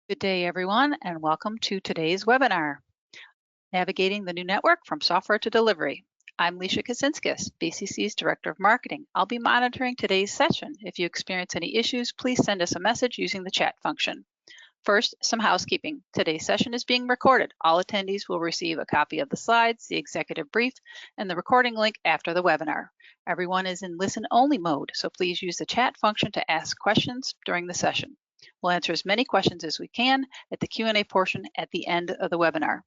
Good day, everyone, and welcome to today's webinar, Navigating the New Network from Software to Delivery. I'm Leisha Kaczynskis, BCC's Director of Marketing. I'll be monitoring today's session. If you experience any issues, please send us a message using the chat function. First, some housekeeping. Today's session is being recorded. All attendees will receive a copy of the slides, the executive brief, and the recording link after the webinar. Everyone is in listen-only mode, so please use the chat function to ask questions during the session. We'll answer as many questions as we can at the Q&A portion at the end of the webinar.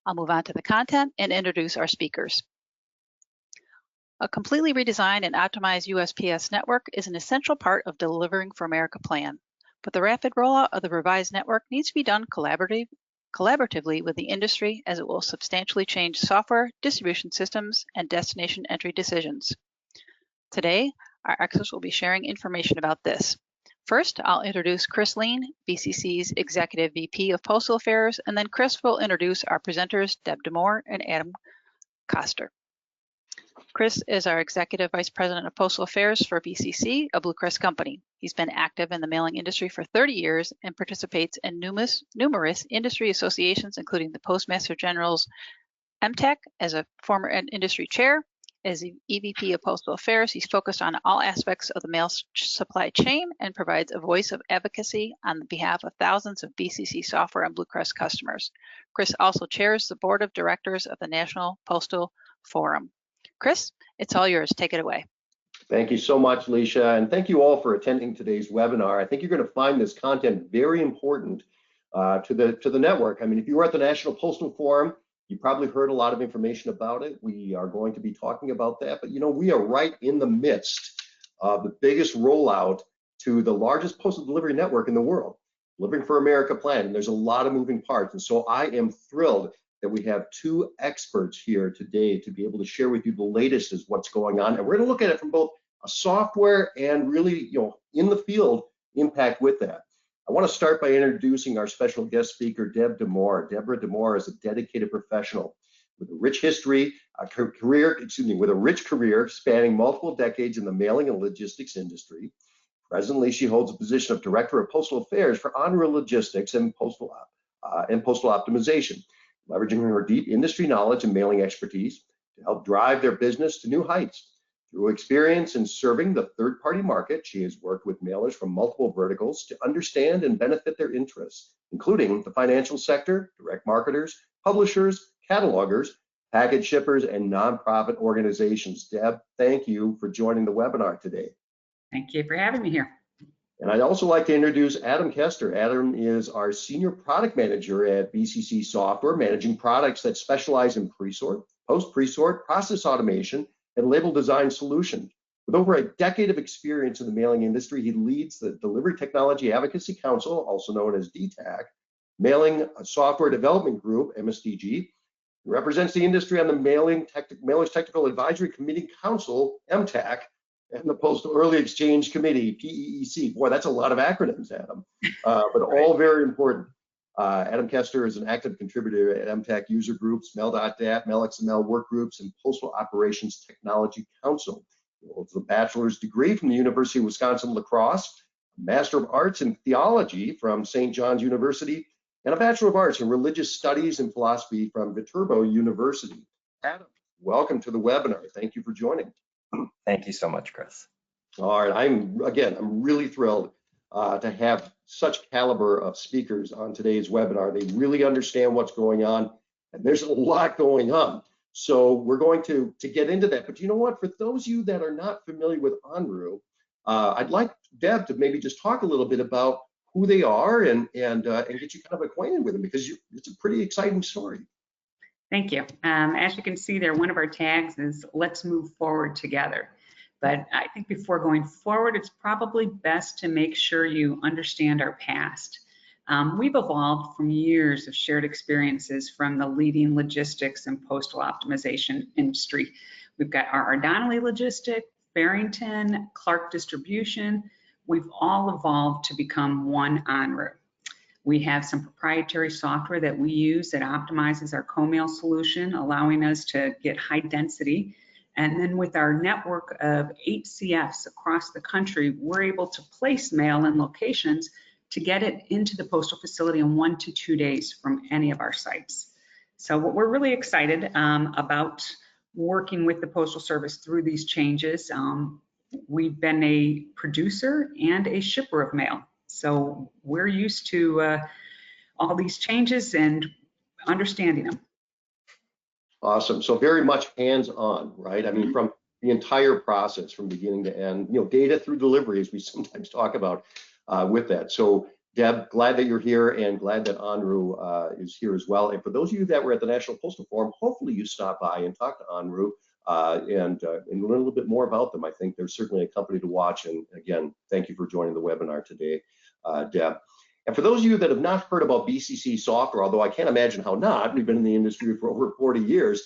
I'll move on to the content and introduce our speakers. A completely redesigned and optimized USPS network is an essential part of Delivering for America plan, but the rapid rollout of the revised network needs to be done collaboratively with the industry, as it will substantially change software, distribution systems, and destination entry decisions. Today, our experts will be sharing information about this. First, I'll introduce Chris Lean, BCC's Executive VP of Postal Affairs, and then Chris will introduce our presenters, Deb Damore and Adam Koester. Chris is our Executive Vice President of Postal Affairs for BCC, a Blue Cross company. He's been active in the mailing industry for 30 years and participates in numerous industry associations, including the Postmaster General's DTAC as a former industry chair. As EVP of Postal Affairs, he's focused on all aspects of the mail supply chain and provides a voice of advocacy on behalf of thousands of BCC software and Blue Cross customers. Chris also chairs the board of directors of the National Postal Forum. Chris, it's all yours. Take it away. Thank you so much, Leisha, and thank you all for attending today's webinar. I think you're going to find this content very important to the network. I mean, if you were at the National Postal Forum, you probably heard a lot of information about it. We are going to be talking about that, but you know, we are right in the midst of the biggest rollout to the largest postal delivery network in the world, Delivering for America plan. And there's a lot of moving parts. And so I am thrilled that we have two experts here today to be able to share with you the latest as what's going on. And we're going to look at it from both a software and really, you know, in the field impact with that. I want to start by introducing our special guest speaker, Deb Damore. Deborah Damore is a dedicated professional with a rich history, with a rich career spanning multiple decades in the mailing and logistics industry. Presently, she holds a position of Director of Postal Affairs for ENRU Logistics and Postal Optimization, leveraging her deep industry knowledge and mailing expertise to help drive their business to new heights. Through experience in serving the third-party market, she has worked with mailers from multiple verticals to understand and benefit their interests, including the financial sector, direct marketers, publishers, catalogers, package shippers, and nonprofit organizations. Deb, thank you for joining the webinar today. Thank you for having me here. And I'd also like to introduce Adam Koester. Adam is our Senior Product Manager at BCC Software, managing products that specialize in pre-sort, post-pre-sort, process automation, and label design solutions. With over a decade of experience in the mailing industry, he leads the Delivery Technology Advocacy Council, also known as DTAC, Mailing Software Development Group, MSDG. He represents the industry on the Mailers Technical Advisory Committee Council, MTAC, and the Postal Early Exchange Committee, PEEC. Boy, that's a lot of acronyms, Adam, but all very important. Adam Koester is an active contributor at MTAC user groups, Mail.dat, MailXML work groups, and Postal Operations Technology Council. He holds a bachelor's degree from the University of Wisconsin-La Crosse, a Master of Arts in Theology from St. John's University, and a Bachelor of Arts in Religious Studies and Philosophy from Viterbo University. Adam, welcome to the webinar. Thank you for joining. Thank you so much, Chris. All right, I'm really thrilled to have such caliber of speakers on today's webinar. They really understand what's going on, and there's a lot going on. So we're going to get into that. But you know what? For those of you that are not familiar with ENRU, I'd like Deb to maybe just talk a little bit about who they are and get you kind of acquainted with them, because it's a pretty exciting story. Thank you. As you can see there, one of our tags is "Let's move forward together." But I think before going forward, it's probably best to make sure you understand our past. We've evolved from years of shared experiences from the leading logistics and postal optimization industry. We've got R.R. Donnelley Logistics, Farrington, Clark Distribution. We've all evolved to become one ENRU. We have some proprietary software that we use that optimizes our co-mail solution, allowing us to get high density. And then with our network of 8 CFs across the country, we're able to place mail in locations to get it into the postal facility in 1 to 2 days from any of our sites. So we're really excited about working with the Postal Service through these changes. We've been a producer and a shipper of mail, so we're used to all these changes and understanding them. Awesome. So very much hands-on, right? I mean, from the entire process, from beginning to end, data through delivery, as we sometimes talk about with that. So Deb, glad that you're here and glad that ENRU is here as well. And for those of you that were at the National Postal Forum, hopefully you stop by and talk to ENRU and learn a little bit more about them. I think they're certainly a company to watch. And again, thank you for joining the webinar today, Deb. And for those of you that have not heard about BCC software, although I can't imagine how not, we've been in the industry for over 40 years,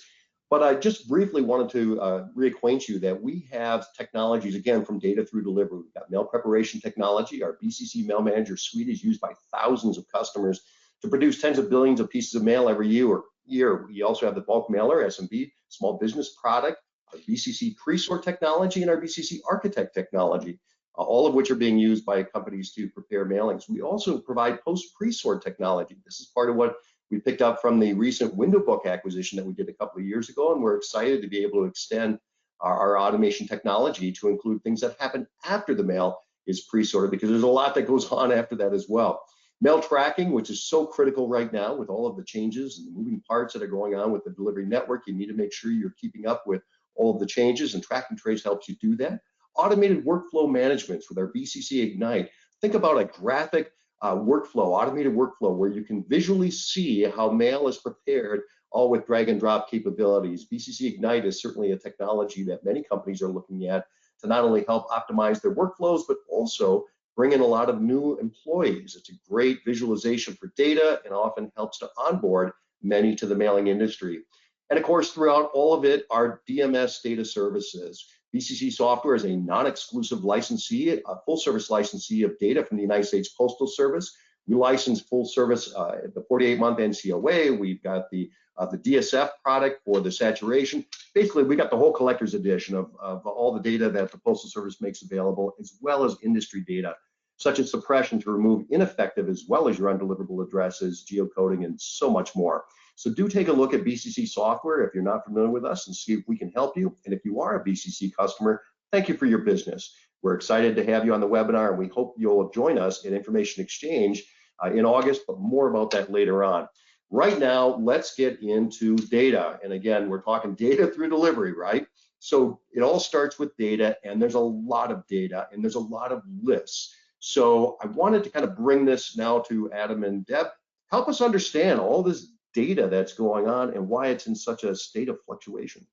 but I just briefly wanted to reacquaint you that we have technologies, again, from data through delivery. We've got mail preparation technology. Our BCC Mail Manager suite is used by thousands of customers to produce tens of billions of pieces of mail every year. We also have the bulk mailer, SMB, small business product, our BCC pre-sort technology, and our BCC architect technology, all of which are being used by companies to prepare mailings. We also provide post pre-sort technology. This is part of what we picked up from the recent window book acquisition that we did a couple of years ago, and we're excited to be able to extend our automation technology to include things that happen after the mail is pre-sorted, because there's a lot that goes on after that as well. Mail tracking, which is so critical right now with all of the changes and the moving parts that are going on with the delivery network. You need to make sure you're keeping up with all of the changes, and Track and Trace helps you do that. Automated workflow management with our BCC Ignite. Think about a graphic workflow, automated workflow, where you can visually see how mail is prepared, all with drag and drop capabilities. BCC Ignite is certainly a technology that many companies are looking at to not only help optimize their workflows, but also bring in a lot of new employees. It's a great visualization for data and often helps to onboard many to the mailing industry. And of course, throughout all of it, our DMS data services. BCC software is a non-exclusive licensee, a full-service licensee of data from the United States Postal Service. We license full service at the 48-month NCOA. We've got the DSF product for the saturation. Basically, we got the whole collector's edition of all the data that the Postal Service makes available, as well as industry data, such as suppression to remove ineffective as well as your undeliverable addresses, geocoding, and so much more. So do take a look at BCC software if you're not familiar with us and see if we can help you. And if you are a BCC customer, thank you for your business. We're excited to have you on the webinar, and we hope you'll join us at Information Exchange in August, but more about that later on. Right now, let's get into data. And again, we're talking data through delivery, right? So it all starts with data, and there's a lot of data, and there's a lot of lists. So I wanted to kind of bring this now to Adam and Deb. Help us understand all this data that's going on and why it's in such a state of fluctuation.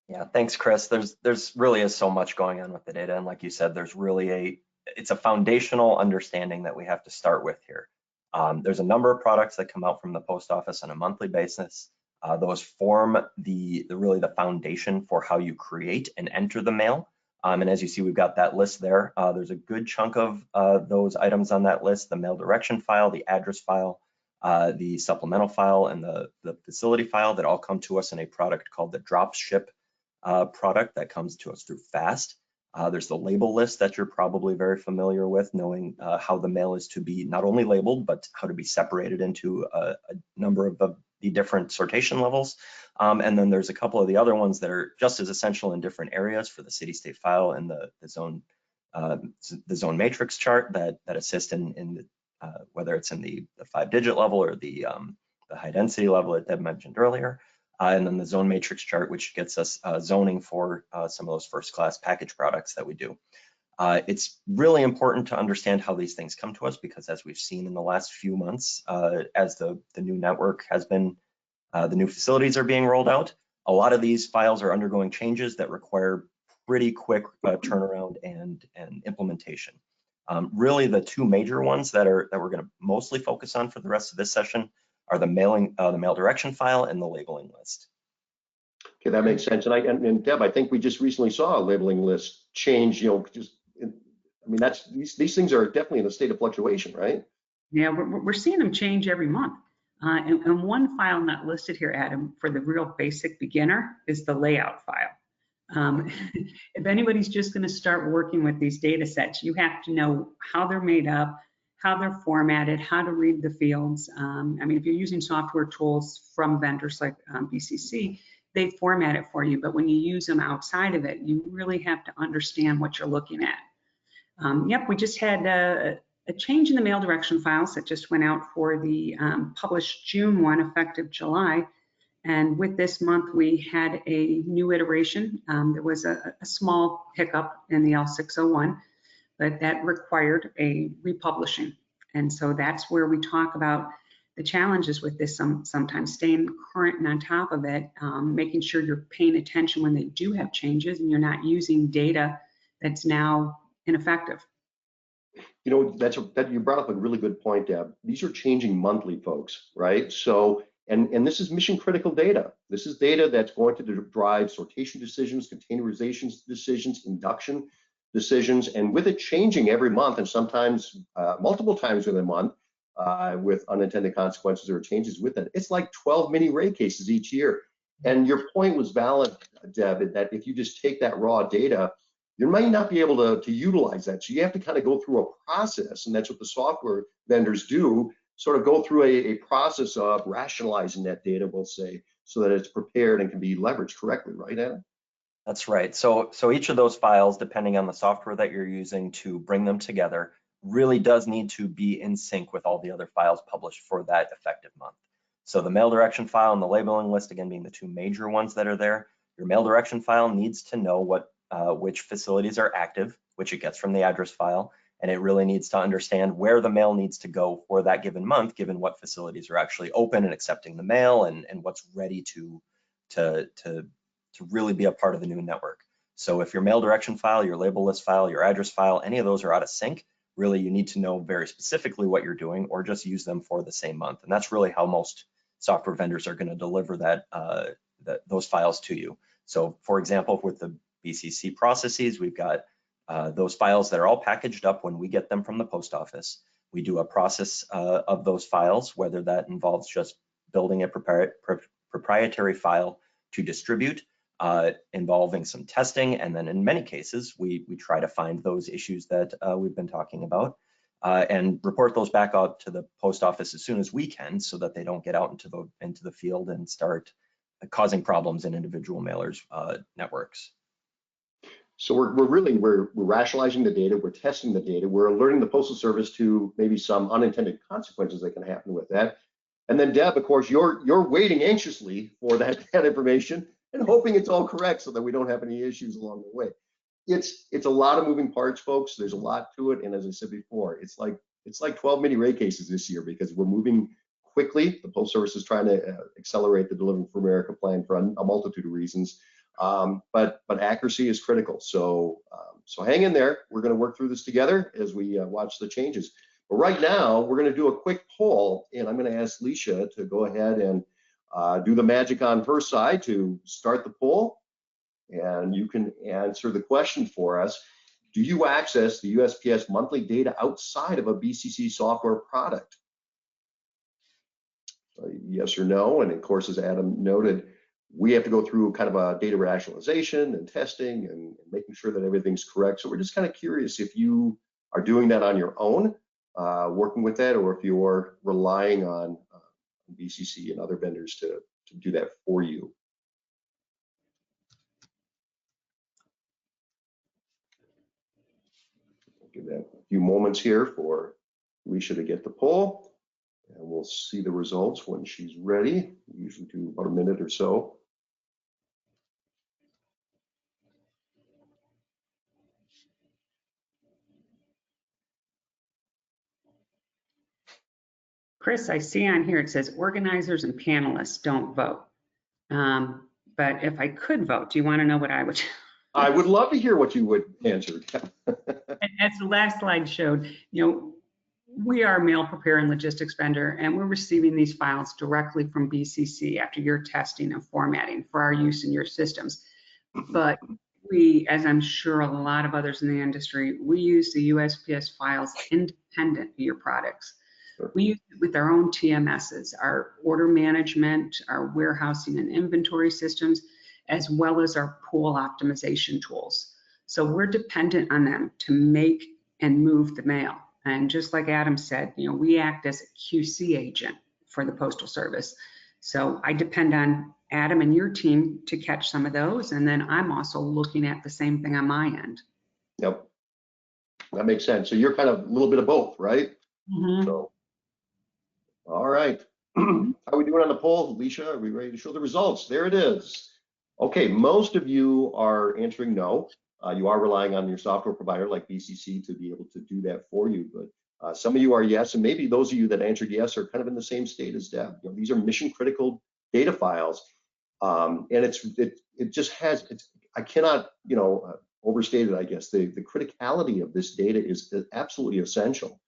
Yeah, thanks, Chris. There's really is so much going on with the data, and like you said, there's really it's a foundational understanding that we have to start with here. There's a number of products that come out from the post office on a monthly basis. Those form really the foundation for how you create and enter the mail. And as you see, we've got that list there. There's a good chunk of those items on that list: the mail direction file, the address file, the supplemental file, and the facility file that all come to us in a product called the drop ship product that comes to us through FAST. There's the label list that you're probably very familiar with, knowing how the mail is to be not only labeled, but how to be separated into a number of the different sortation levels. And then there's a couple of the other ones that are just as essential in different areas for the city-state file and the zone matrix chart that assist in whether it's in the 5-digit level or the high density level that Deb mentioned earlier. And then the zone matrix chart, which gets us zoning for some of those first-class package products that we do. It's really important to understand how these things come to us, because as we've seen in the last few months, as the new network has been, the new facilities are being rolled out, a lot of these files are undergoing changes that require pretty quick turnaround and implementation. Really, the two major ones that we're going to mostly focus on for the rest of this session are the mail direction file and the labeling list. Okay, that makes sense. And Deb, I think we just recently saw a labeling list change. These things are definitely in a state of fluctuation, right? Yeah, we're seeing them change every month. And one file not listed here, Adam, for the real basic beginner is the layout file. If anybody's just going to start working with these data sets, you have to know how they're made up, how they're formatted, how to read the fields. I mean, if you're using software tools from vendors like BCC, they format it for you, but when you use them outside of it, you really have to understand what you're looking at. Yep, we just had a change in the mail direction files that just went out for the published June 1, effective July. And with this month, we had a new iteration. There was a small hiccup in the L601, but that required a republishing. And so that's where we talk about the challenges with this, sometimes staying current and on top of it, making sure you're paying attention when they do have changes and you're not using data that's now ineffective. You know, that you brought up a really good point, Deb. These are changing monthly, folks, right? So, and this is mission critical data. This is data that's going to drive sortation decisions, containerization decisions, induction decisions, and with it changing every month, and sometimes multiple times within a month, with unintended consequences or changes with it, it's like 12 mini rate cases each year. And your point was valid, Deb, that if you just take that raw data, you might not be able to utilize that. So you have to kind of go through a process, and that's what the software vendors do, sort of go through a process of rationalizing that data, we'll say, so that it's prepared and can be leveraged correctly, right, Adam? That's right. So each of those files, depending on the software that you're using to bring them together, really does need to be in sync with all the other files published for that effective month. So the mail direction file and the labeling list, again, being the two major ones that are there, your mail direction file needs to know which facilities are active, which it gets from the address file, and it really needs to understand where the mail needs to go for that given month, given what facilities are actually open and accepting the mail, and what's ready to really be a part of the new network. So if your mail direction file, your label list file, your address file, any of those are out of sync, really you need to know very specifically what you're doing, or just use them for the same month. And that's really how most software vendors are going to deliver those files to you. So for example, with the BCC processes, we've got those files that are all packaged up when we get them from the post office. We do a process of those files, whether that involves just building a proprietary file to distribute, involving some testing, and then in many cases, we try to find those issues that we've been talking about and report those back out to the post office as soon as we can, so that they don't get out into the field and start causing problems in individual mailers' networks. So we're rationalizing the data, we're testing the data, we're alerting the Postal Service to maybe some unintended consequences that can happen with that. And then Deb, of course, you're waiting anxiously for that information and hoping it's all correct so that we don't have any issues along the way. It's a lot of moving parts, folks. There's a lot to it, and as I said before, it's like 12 mini rate cases this year because we're moving quickly. The Postal Service is trying to accelerate the Delivering for America plan for a multitude of reasons. But accuracy is critical. So hang in there. We're going to work through this together as we watch the changes. But right now, we're going to do a quick poll, and I'm going to ask Leisha to go ahead and do the magic on her side to start the poll. And you can answer the question for us. Do you access the USPS monthly data outside of a BCC software product? Yes or no? And of course, as Adam noted, we have to go through kind of a data rationalization and testing and making sure that everything's correct. So we're just kind of curious if you are doing that on your own, working with that, or if you're relying on BCC and other vendors to do that for you. I'll give that a few moments here for Leisha to get the poll, and we'll see the results when she's ready. We usually do about a minute or so. Chris, I see on here it says organizers and panelists don't vote. But if I could vote, do you want to know what I would? I would love to hear what you would answer. As the last slide showed, we are a mail prepare and logistics vendor, and we're receiving these files directly from BCC after your testing and formatting for our use in your systems. But we, as I'm sure a lot of others in the industry, we use the USPS files independent of your products. We use it with our own TMSs, our order management, our warehousing and inventory systems, as well as our pool optimization tools. So we're dependent on them to make and move the mail. And just like Adam said, we act as a QC agent for the Postal Service. So I depend on Adam and your team to catch some of those. And then I'm also looking at the same thing on my end. Yep, that makes sense. So you're kind of a little bit of both, right? Mm-hmm. So, all right. How are we doing on the poll, Alicia? Are we ready to show the results? There it is. Okay, most of you are answering no. You are relying on your software provider like BCC to be able to do that for you, but some of you are yes, and maybe those of you that answered yes are kind of in the same state as Deb. These are mission critical data files, and it just has. I cannot overstate it. I guess the criticality of this data is absolutely essential.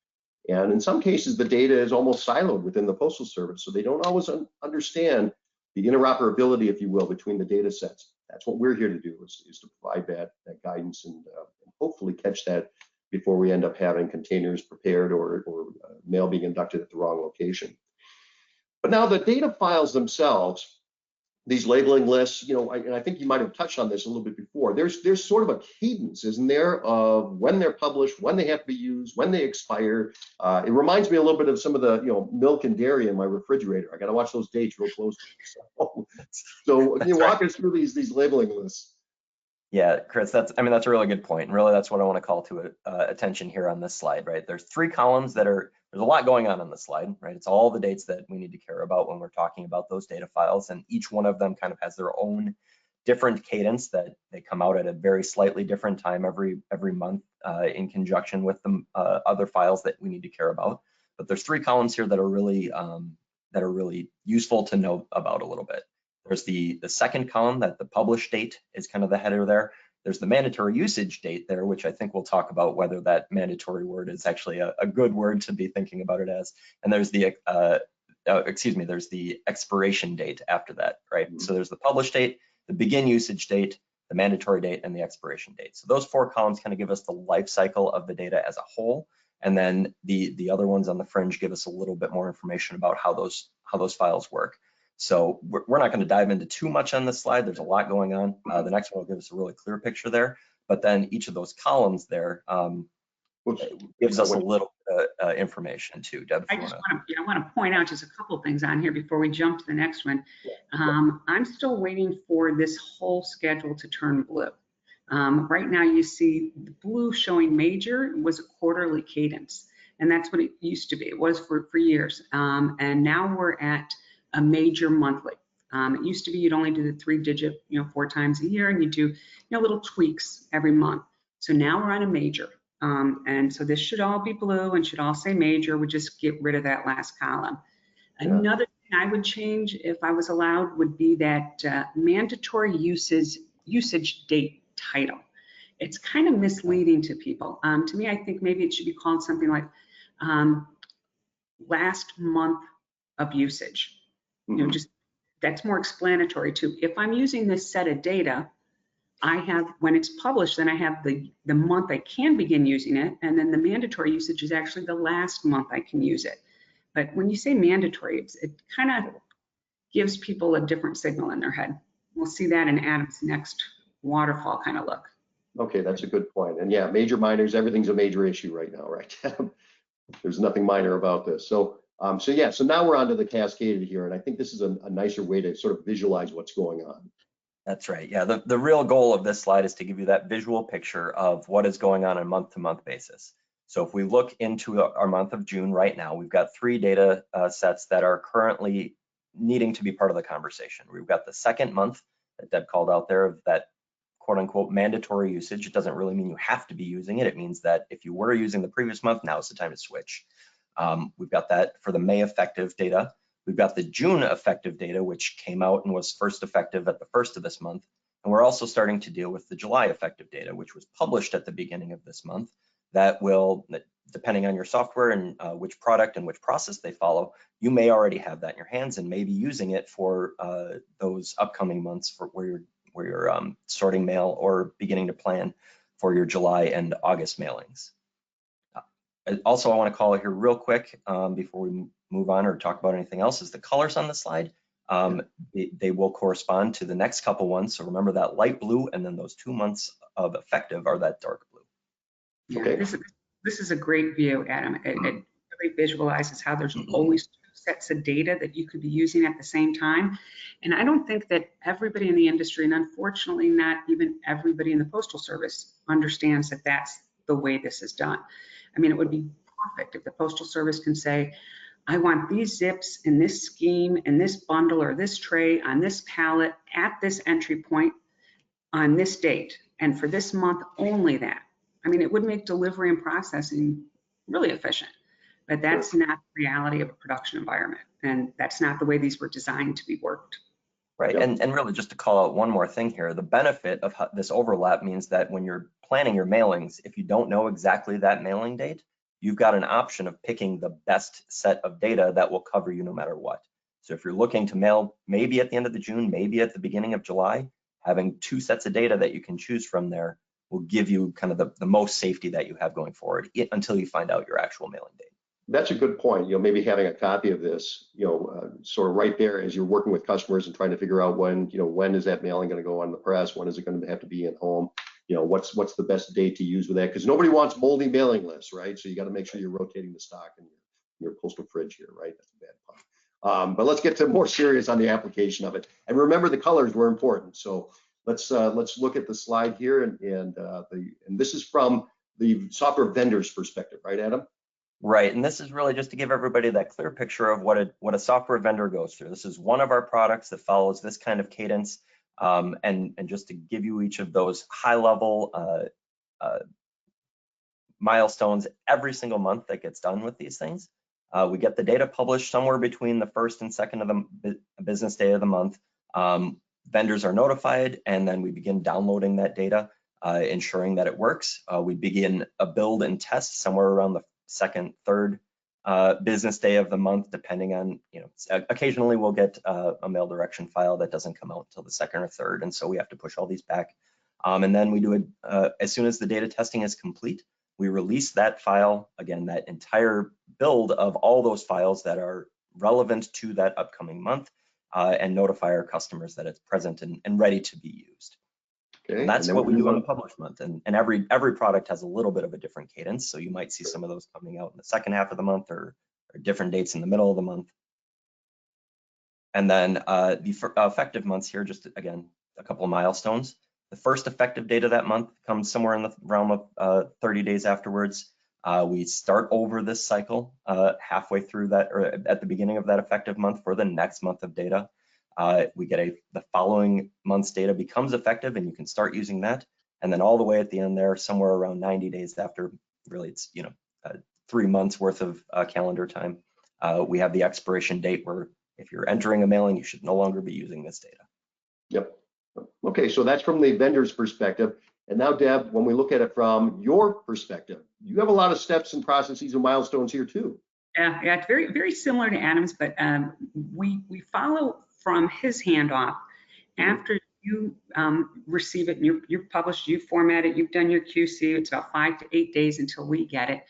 And in some cases, the data is almost siloed within the Postal Service, so they don't always understand the interoperability, if you will, between the data sets. That's what we're here to do, is to provide that guidance and hopefully catch that before we end up having containers prepared or mail being inducted at the wrong location. But now the data files themselves, these labeling lists, and I think you might have touched on this a little bit before. There's sort of a cadence, isn't there, of when they're published, when they have to be used, when they expire. It reminds me a little bit of some of the milk and dairy in my refrigerator. I got to watch those dates real closely. So can you walk us through these labeling lists? Yeah, Chris, that's a really good point. And really, that's what I want to call to attention here on this slide, right? There's 3 columns there's a lot going on the slide, right? It's all the dates that we need to care about when we're talking about those data files. And each one of them kind of has their own different cadence that they come out at a very slightly different time every month in conjunction with the other files that we need to care about. But there's 3 columns here that are really useful to know about a little bit. There's the second column, that the publish date is kind of the header there. There's the mandatory usage date there, which I think we'll talk about whether that mandatory word is actually a good word to be thinking about it as. And there's the there's the expiration date after that, right? Mm-hmm. So there's the publish date, the begin usage date, the mandatory date, and the expiration date. So those 4 columns kind of give us the life cycle of the data as a whole. And then the other ones on the fringe give us a little bit more information about how those files work. So we're not going to dive into too much on this slide. There's a lot going on. The next one will give us a really clear picture there. But then each of those columns there gives us a little information too. Deb, I want to point out just a couple of things on here before we jump to the next one. I'm still waiting for this whole schedule to turn blue. Right now you see the blue showing major was a quarterly cadence, and that's what it used to be. It was for years, and now we're at a major monthly. It used to be you'd only do the 3-digit, 4 times a year, and you do, little tweaks every month. So now we're on a major, and so this should all be blue and should all say major. We just get rid of that last column. Yeah. Another thing I would change if I was allowed would be that mandatory usage date title. It's kind of misleading to people. To me, I think maybe it should be called something like last month of usage. Just that's more explanatory too. If I'm using this set of data, I have, when it's published, then I have the month I can begin using it, and then the mandatory usage is actually the last month I can use it. But when you say mandatory, it kind of gives people a different signal in their head. We'll see that in Adam's next waterfall kind of look. Okay, that's a good point. And yeah, major, minors, everything's a major issue right now, right? There's nothing minor about this. So now we're onto the cascaded here, and I think this is a nicer way to sort of visualize what's going on. That's right. Yeah, the real goal of this slide is to give you that visual picture of what is going on a month-to-month basis. So if we look into our month of June right now, we've got 3 data sets that are currently needing to be part of the conversation. We've got the second month that Deb called out there of that quote-unquote mandatory usage. It doesn't really mean you have to be using it. It means that if you were using the previous month, now is the time to switch. We've got that for the May effective data. We've got the June effective data, which came out and was first effective at the first of this month. And we're also starting to deal with the July effective data, which was published at the beginning of this month. That will, depending on your software and which product and which process they follow, you may already have that in your hands and may be using it for those upcoming months for where you're sorting mail or beginning to plan for your July and August mailings. Also, I want to call it here real quick before we move on or talk about anything else, is the colors on the slide. They will correspond to the next couple ones. So remember that light blue, and then those 2 months of effective are that dark blue. Yeah, okay. This is a great view, Adam. It really visualizes how there's always two sets of data that you could be using at the same time. And I don't think that everybody in the industry, and unfortunately not even everybody in the Postal Service, understands that that's the way this is done. I mean, it would be perfect if the Postal Service can say, I want these zips in this scheme, in this bundle or this tray on this pallet at this entry point on this date, and for this month only that. I mean, it would make delivery and processing really efficient, but that's not the reality of a production environment, and that's not the way these were designed to be worked. Right, Yep. and really just to call out one more thing here, the benefit of this overlap means that when you're planning your mailings, if you don't know exactly that mailing date, you've got an option of picking the best set of data that will cover you no matter what. So if you're looking to mail maybe at the end of the June, maybe at the beginning of July, having two sets of data that you can choose from there will give you kind of the most safety that you have going forward until you find out your actual mailing date. That's a good point. Maybe having a copy of this, sort of right there as you're working with customers and trying to figure out when is that mailing going to go on the press? When is it going to have to be at home? What's the best date to use with that? Because nobody wants moldy mailing lists, right? So you got to make sure you're rotating the stock in your postal fridge here, right? That's a bad pun. But let's get to more serious on the application of it. And remember, the colors were important. So let's look at the slide here, and this is from the software vendor's perspective, right, Adam? Right, and this is really just to give everybody that clear picture of what a software vendor goes through. This is one of our products that follows this kind of cadence, and just to give you each of those high-level milestones every single month that gets done with these things. We get the data published somewhere between the first and second of the business day of the month. Vendors are notified, and then we begin downloading that data, ensuring that it works. We begin a build and test somewhere around the second, third business day of the month, depending on, occasionally we'll get a mail direction file that doesn't come out until the second or third, and so we have to push all these back. And then we do it as soon as the data testing is complete, we release that file, again, that entire build of all those files that are relevant to that upcoming month, and notify our customers that it's present and ready to be used. Okay, and that's what we do on a published month, and every product has a little bit of a different cadence, so you might see some of those coming out in the second half of the month or different dates in the middle of the month. And then the effective months here, just again, a couple of milestones. The first effective date of that month comes somewhere in the realm of 30 days afterwards. We start over this cycle halfway through that, or at the beginning of that effective month for the next month of data. We get the following month's data becomes effective, and you can start using that. And then all the way at the end there, somewhere around 90 days after, really it's 3 months worth of calendar time, we have the expiration date where if you're entering a mailing, you should no longer be using this data. Yep. Okay, so that's from the vendor's perspective. And now, Deb, when we look at it from your perspective, you have a lot of steps and processes and milestones here too. Yeah, it's very, very similar to Adam's, but we follow from his handoff. After you receive it, you're published, you format it, you've done your QC, it's about 5 to 8 days until we get it.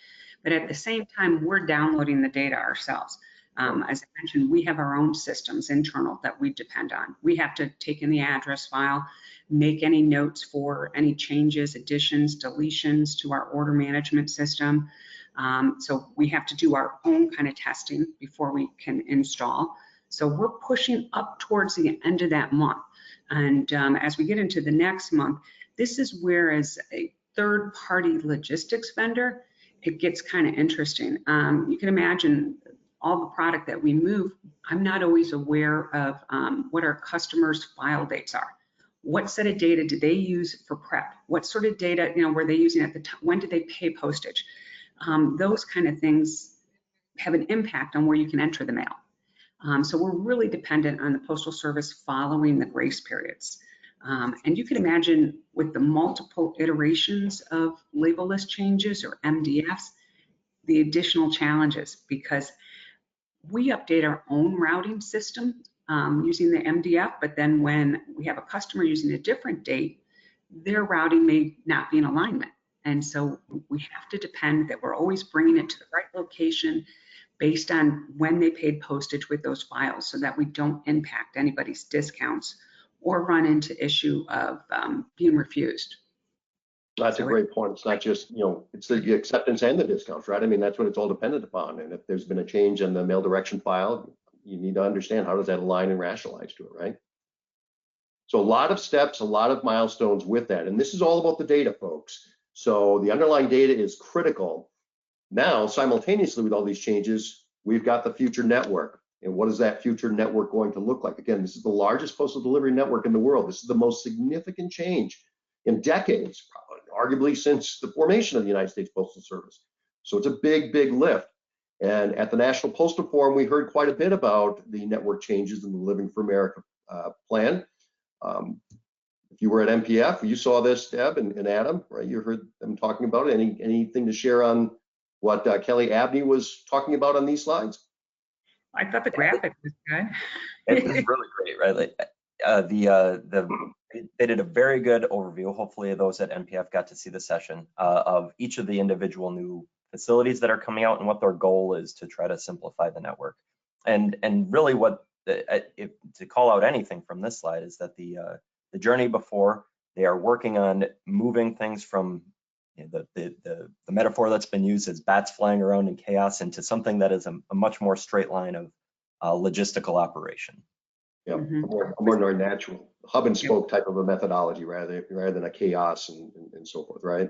But at the same time, we're downloading the data ourselves. As I mentioned, we have our own systems internal that we depend on. We have to take in the address file, make any notes for any changes, additions, deletions to our order management system. So we have to do our own kind of testing before we can install. So we're pushing up towards the end of that month. And as we get into the next month, this is where, as a third-party logistics vendor, it gets kind of interesting. You can imagine all the product that we move, I'm not always aware of what our customers' file dates are. What set of data did they use for prep? What sort of data, were they using at the time? When did they pay postage? Those kind of things have an impact on where you can enter the mail. So we're really dependent on the Postal Service following the grace periods. And you can imagine with the multiple iterations of label list changes or MDFs, the additional challenges, because we update our own routing system using the MDF, but then when we have a customer using a different date, their routing may not be in alignment. And so we have to depend that we're always bringing it to the right location based on when they paid postage with those files, so that we don't impact anybody's discounts or run into issue of being refused. That's a great point. It's not just, it's the acceptance and the discounts, right? I mean, that's what it's all dependent upon. And if there's been a change in the mail direction file, you need to understand how does that align and rationalize to it, right? So a lot of steps, a lot of milestones with that. And this is all about the data, folks. So the underlying data is critical. Now, simultaneously with all these changes, we've got the future network. And what is that future network going to look like? Again, this is the largest postal delivery network in the world. This is the most significant change in decades, arguably since the formation of the United States Postal Service. So it's a big, big lift. And at the National Postal Forum, we heard quite a bit about the network changes in the Living for America plan. If you were at MPF, you saw this, Deb and Adam, right? You heard them talking about it. Anything to share on what Kelly Abney was talking about on these slides? I thought the graphic was good. It was really great, right? Like, they did a very good overview. Hopefully those at NPF got to see the session of each of the individual new facilities that are coming out and what their goal is to try to simplify the network. And really what, to call out anything from this slide is that the journey before, they are working on moving things from the metaphor that's been used as bats flying around in chaos into something that is a much more straight line of logistical operation. Yeah, a more natural hub and spoke type of a methodology rather than a chaos and so forth, right?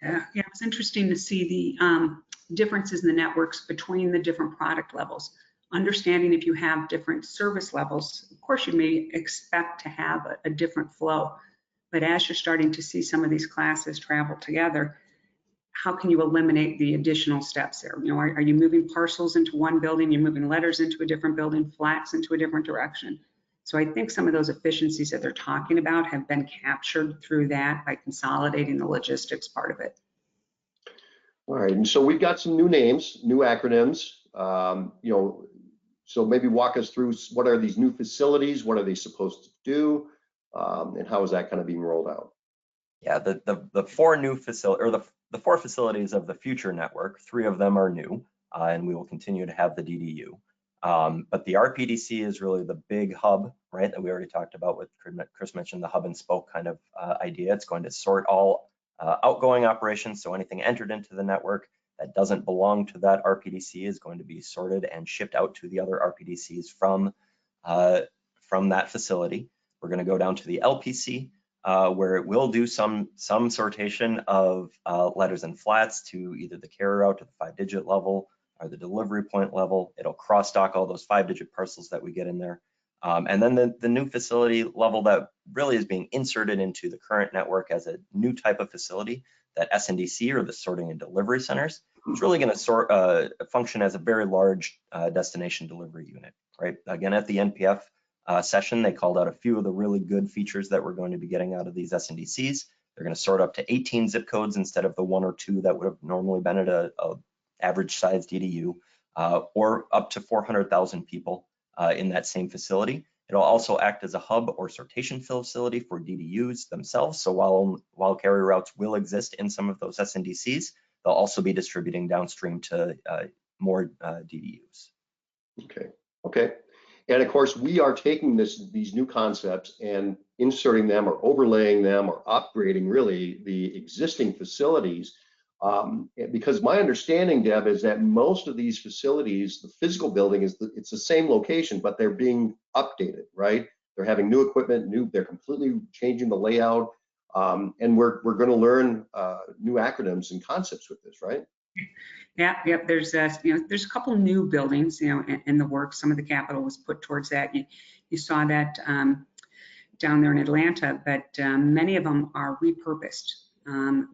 Yeah, it was interesting to see the differences in the networks between the different product levels. Understanding if you have different service levels, of course you may expect to have a different flow, but as you're starting to see some of these classes travel together, how can you eliminate the additional steps there? Are you moving parcels into one building, you're moving letters into a different building, flats into a different direction? So I think some of those efficiencies that they're talking about have been captured through that by consolidating the logistics part of it. All right, and so we've got some new names, new acronyms. So maybe walk us through what are these new facilities, what are they supposed to do, and how is that kind of being rolled out? Yeah, the four new facilities, or the four facilities of the future network, 3 of them are new, and we will continue to have the DDU. But the RPDC is really the big hub, right, that we already talked about with Chris mentioned the hub and spoke kind of idea. It's going to sort all outgoing operations, so anything entered into the network that doesn't belong to that RPDC is going to be sorted and shipped out to the other RPDCs from that facility. We're going to go down to the LPC, where it will do some sortation of letters and flats to either the carrier route to the 5-digit level or the delivery point level. It'll cross-dock all those 5-digit parcels that we get in there. And then the new facility level that really is being inserted into the current network as a new type of facility, that SNDC, or the sorting and delivery centers, is really going to function as a very large destination delivery unit, right? Again, at the NPF session, they called out a few of the really good features that we're going to be getting out of these SNDCs. They're going to sort up to 18 zip codes instead of the 1 or 2 that would have normally been at a average size DDU, or up to 400,000 people in that same facility. It'll also act as a hub or sortation facility for DDUs themselves. So while carrier routes will exist in some of those SNDCs, they'll also be distributing downstream to more DDUs. Okay. And of course, we are taking these new concepts and inserting them or overlaying them or upgrading really the existing facilities. Because my understanding, Deb, is that most of these facilities, the physical building it's the same location, but they're being updated, right? They're having new equipment, they're completely changing the layout, and we're going to learn new acronyms and concepts with this, right? Yeah. There's there's a couple new buildings in the works. Some of the capital was put towards that. You saw that down there in Atlanta, but many of them are repurposed.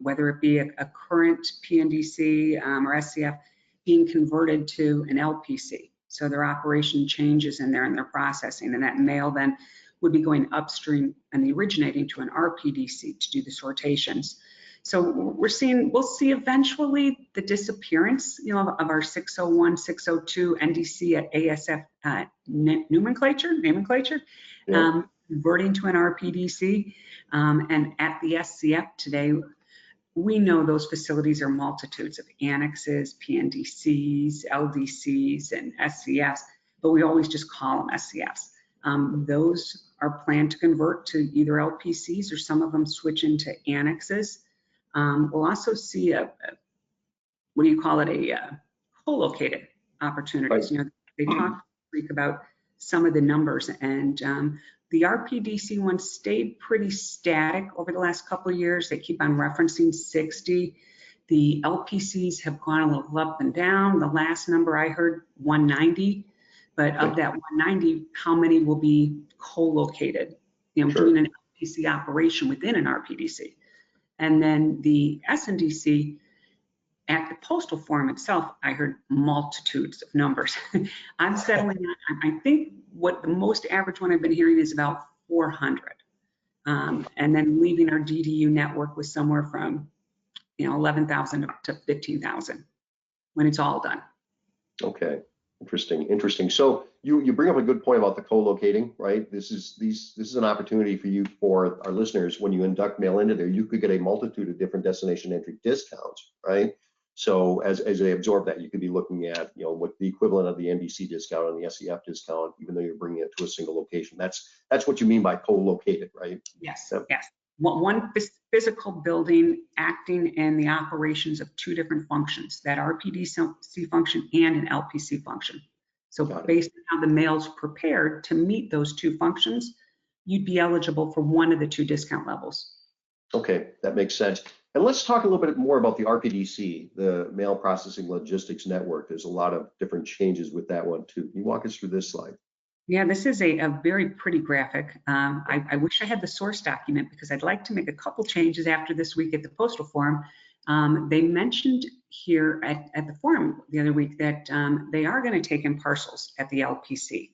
Whether it be a current PNDC or SCF being converted to an LPC. So their operation changes in there and their processing, and that mail then would be going upstream and originating to an RPDC to do the sortations. So we'll see eventually the disappearance, of our 601, 602 NDC at ASF nomenclature, converting to an RPDC. And at the SCF today, we know those facilities are multitudes of annexes, PNDCs, LDCs, and SCFs, but we always just call them SCFs. Those are planned to convert to either LPCs or some of them switch into annexes. We'll also see what do you call it, a co-located opportunities. Right. They talked about some of the numbers, and the RPDC one stayed pretty static over the last couple of years. They keep on referencing 60. The LPCs have gone a little up and down. The last number I heard, 190. But of that 190, how many will be co-located? Sure. Doing an LPC operation within an RPDC. And then the SNDC, at the Postal Forum itself, I heard multitudes of numbers. I'm settling on, I think what the most average one I've been hearing is about 400. And then leaving our DDU network with somewhere from 11,000 to 15,000 when it's all done. Okay, interesting. So you bring up a good point about the co-locating, right? This is an opportunity for you, for our listeners. When you induct mail into there, you could get a multitude of different destination entry discounts, right? So as they absorb that, you could be looking at what the equivalent of the NDC discount and the SEF discount, even though you're bringing it to a single location. That's what you mean by co-located, right? Yes. Yes. One physical building acting in the operations of two different functions, that RPDC function and an LPC function. So based on how the mail's prepared to meet those two functions, you'd be eligible for one of the two discount levels. Okay, that makes sense. And let's talk a little bit more about the RPDC, the Mail Processing Logistics Network. There's a lot of different changes with that one too. Can you walk us through this slide? Yeah, this is a very pretty graphic. I wish I had the source document because I'd like to make a couple changes after this week at the Postal Forum. They mentioned here at the forum the other week that they are going to take in parcels at the LPC.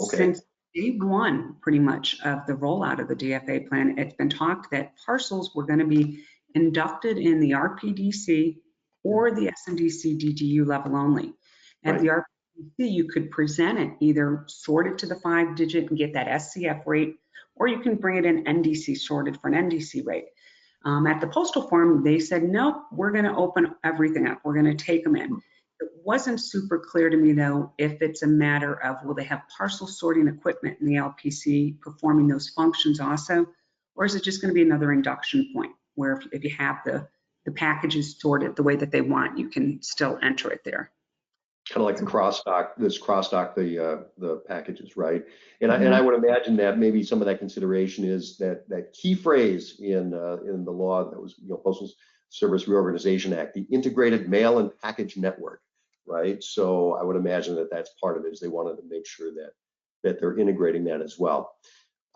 Okay. Since day one, pretty much, of the rollout of the DFA plan, it's been talked that parcels were going to be inducted in the RPDC or the SNDC DTU level only. At the RPDC, you could present it either sorted to the 5-digit and get that SCF rate, or you can bring it in NDC sorted for an NDC rate. At the Postal Forum, they said, nope, we're going to open everything up. We're going to take them in. It wasn't super clear to me, though, if it's a matter of will they have parcel sorting equipment in the LPC performing those functions also, or is it just going to be another induction point where if you have the packages sorted the way that they want, you can still enter it there. Kind of like a cross-dock, the packages, right? And I would imagine that maybe some of that consideration is that key phrase in the law that was Postal Service Reorganization Act, the Integrated Mail and Package Network, right? So I would imagine that that's part of it, is they wanted to make sure that they're integrating that as well.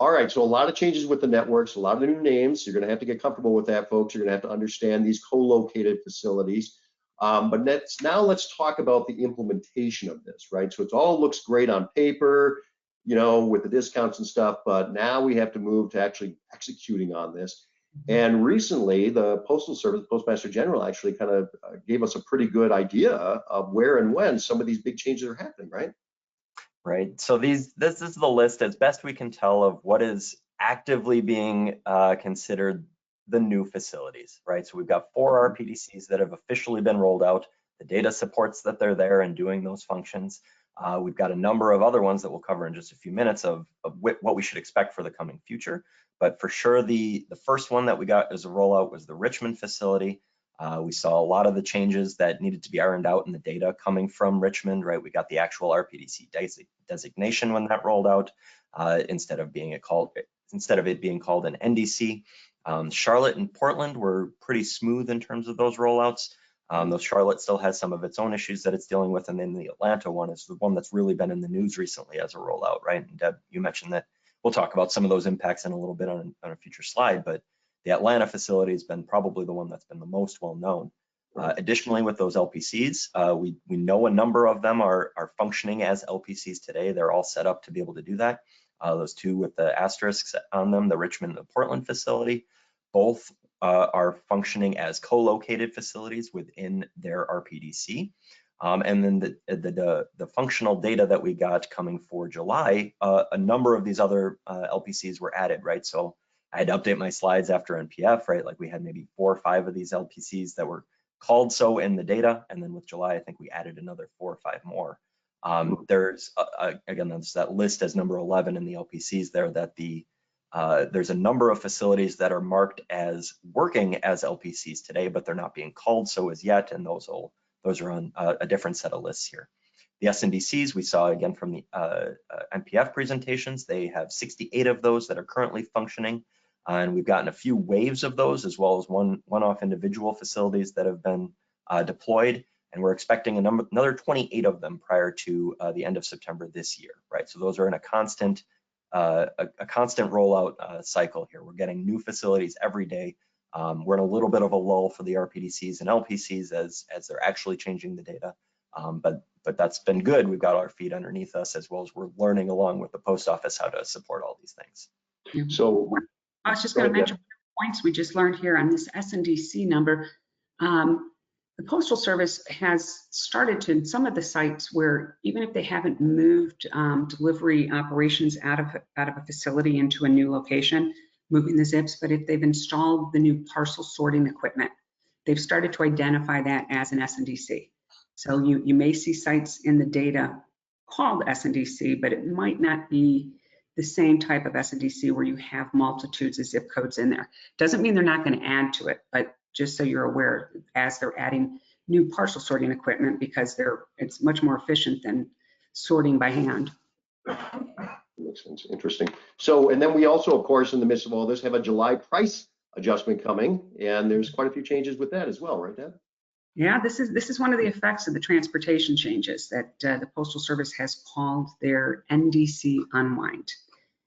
All right, so a lot of changes with the networks, a lot of the new names. You're going to have to get comfortable with that, folks. You're going to have to understand these co-located facilities. But let's talk about the implementation of this, right? So it all looks great on paper, with the discounts and stuff, but now we have to move to actually executing on this. And recently, the Postal Service, the Postmaster General, actually kind of gave us a pretty good idea of where and when some of these big changes are happening, right? Right. So this is the list, as best we can tell, of what is actively being considered the new facilities, right? So we've got 4 RPDCs that have officially been rolled out. The data supports that they're there and doing those functions. We've got a number of other ones that we'll cover in just a few minutes of what we should expect for the coming future. But for sure, the first one that we got as a rollout was the Richmond facility. We saw a lot of the changes that needed to be ironed out in the data coming from Richmond, right? We got the actual RPDC designation when that rolled out, instead of it being called an NDC. Charlotte and Portland were pretty smooth in terms of those rollouts. Though Charlotte still has some of its own issues that it's dealing with, and then the Atlanta one is the one that's really been in the news recently as a rollout, right? And Deb, you mentioned that we'll talk about some of those impacts in a little bit on a future slide, but the Atlanta facility has been probably the one that's been the most well known. Additionally, with those LPCs, we know a number of them are functioning as LPCs today. They're all set up to be able to do that. Those two with the asterisks on them, the Richmond and the Portland facility, both are functioning as co-located facilities within their RPDC. And then the functional data that we got coming for July, a number of these other LPCs were added, right? So I had to update my slides after NPF, right? Like we had maybe 4 or 5 of these LPCs that were called so in the data. And then with July, I think we added another 4 or 5 more. There's, again, that's that list as number 11 in the LPCs there that the There's a number of facilities that are marked as working as LPCs today, but they're not being called so as yet, and those are on a different set of lists here. The SNDCs we saw again from the MPF presentations, they have 68 of those that are currently functioning, and we've gotten a few waves of those, as well as one-off individual facilities that have been deployed, and we're expecting another 28 of them prior to the end of September this year, right? So those are in a constant rollout cycle here. We're getting new facilities every day. We're in a little bit of a lull for the RPDCs and LPCs as they're actually changing the data, but that's been good. We've got our feet underneath us, as well as we're learning along with the post office how to support all these things. So I was just going to mention points we just learned here on this SNDC number. The Postal Service has started to, in some of the sites where even if they haven't moved delivery operations out of a facility into a new location, moving the zips, but if they've installed the new parcel sorting equipment, they've started to identify that as an SNDC. So you may see sites in the data called SNDC, but it might not be the same type of SNDC where you have multitudes of zip codes in there. Doesn't mean they're not going to add to it, but just so you're aware, as they're adding new parcel sorting equipment, because it's much more efficient than sorting by hand. Makes sense. Interesting. So, and then we also, of course, in the midst of all this, have a July price adjustment coming, and there's quite a few changes with that as well, right, Deb? Yeah, this is one of the effects of the transportation changes that the Postal Service has called their NDC unwind.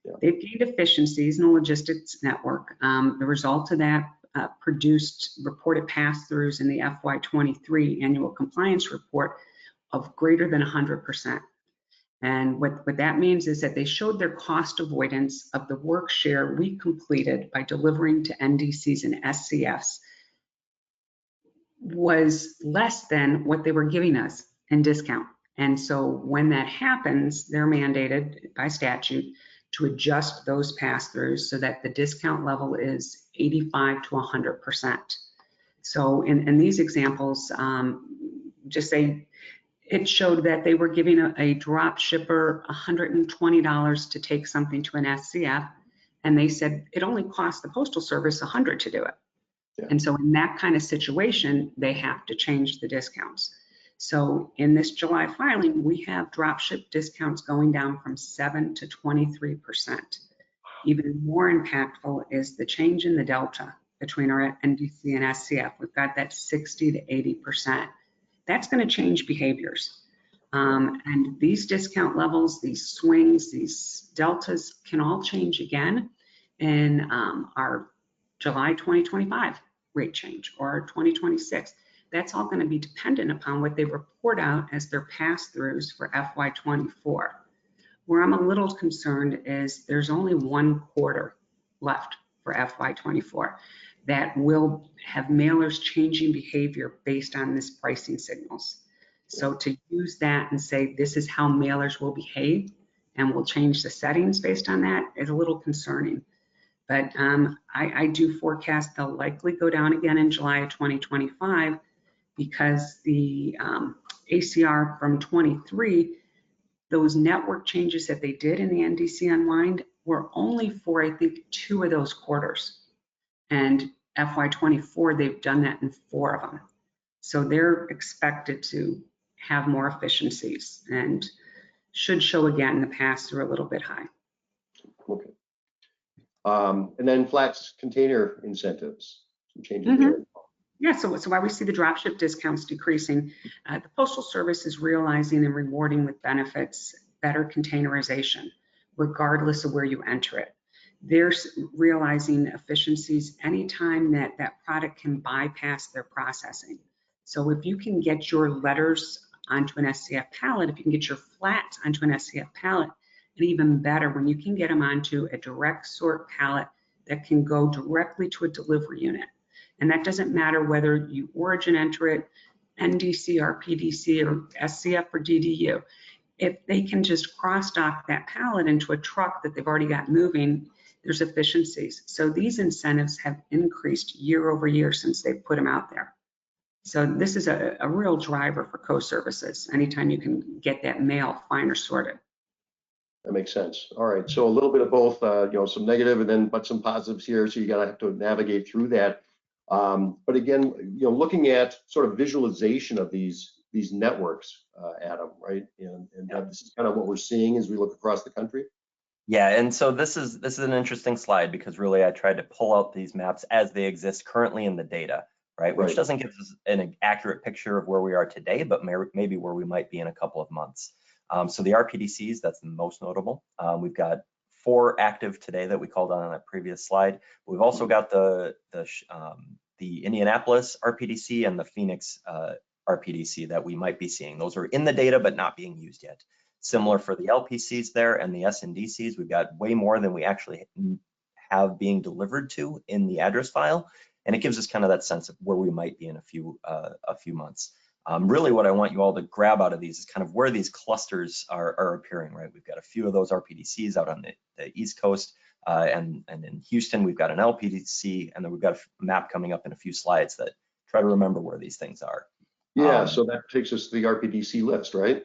Yeah. They've gained efficiencies in the logistics network. The result of that produced reported pass-throughs in the FY23 annual compliance report of greater than 100%. And what that means is that they showed their cost avoidance of the work share we completed by delivering to NDCs and SCFs was less than what they were giving us in discount. And so when that happens, they're mandated by statute to adjust those pass-throughs so that the discount level is 85 to 100%. So in these examples, just say it showed that they were giving a drop shipper $120 to take something to an SCF, and they said it only cost the Postal Service $100 to do it. Yeah. And so in that kind of situation, they have to change the discounts. So in this July filing, we have dropship discounts going down from 7 to 23%. Even more impactful is the change in the delta between our NDC and SCF. We've got that 60 to 80%. That's going to change behaviors. And these discount levels, these swings, these deltas can all change again in our July 2025 rate change or 2026. That's all going to be dependent upon what they report out as their pass-throughs for FY24. Where I'm a little concerned is there's only 1 quarter left for FY24 that will have mailers changing behavior based on this pricing signals. So to use that and say this is how mailers will behave and we'll change the settings based on that is a little concerning. But I do forecast they'll likely go down again in July of 2025 because the ACR from 23, those network changes that they did in the NDC unwind were only for, I think, 2 of those quarters. And FY24, they've done that in 4 of them. So they're expected to have more efficiencies and should show again the pass-through a little bit high. Okay. And then flex container incentives, some changes there. Yeah, so why we see the dropship discounts decreasing, the Postal Service is realizing and rewarding with benefits better containerization, regardless of where you enter it. They're realizing efficiencies anytime that product can bypass their processing. So if you can get your letters onto an SCF pallet, if you can get your flats onto an SCF pallet, and even better, when you can get them onto a direct sort pallet that can go directly to a delivery unit. And that doesn't matter whether you origin enter it, NDC, RPDC, or SCF or DDU. If they can just cross-dock that pallet into a truck that they've already got moving, there's efficiencies. So these incentives have increased year over year since they've put them out there. So this is a real driver for co-services, anytime you can get that mail finer sorted. That makes sense. All right, so a little bit of both, some negative and then but some positives here. So you gotta have to navigate through that. But again, looking at sort of visualization of these networks, Adam, right? And this is kind of what we're seeing as we look across the country. Yeah, and so this is an interesting slide because really I tried to pull out these maps as they exist currently in the data, right? Which doesn't give us an accurate picture of where we are today, but maybe where we might be in a couple of months. So the RPDCs, that's the most notable. We've got 4 active today that we called on that previous slide. We've also got the Indianapolis RPDC and the Phoenix RPDC that we might be seeing. Those are in the data but not being used yet. Similar for the LPCs there and the SNDCs, we've got way more than we actually have being delivered to in the address file, and it gives us kind of that sense of where we might be in a few months. Really what I want you all to grab out of these is kind of where these clusters are appearing, right? We've got a few of those RPDCs out on the East Coast, and in Houston, we've got an LPDC, and then we've got a map coming up in a few slides that try to remember where these things are. Yeah, so that takes us to the RPDC list, right?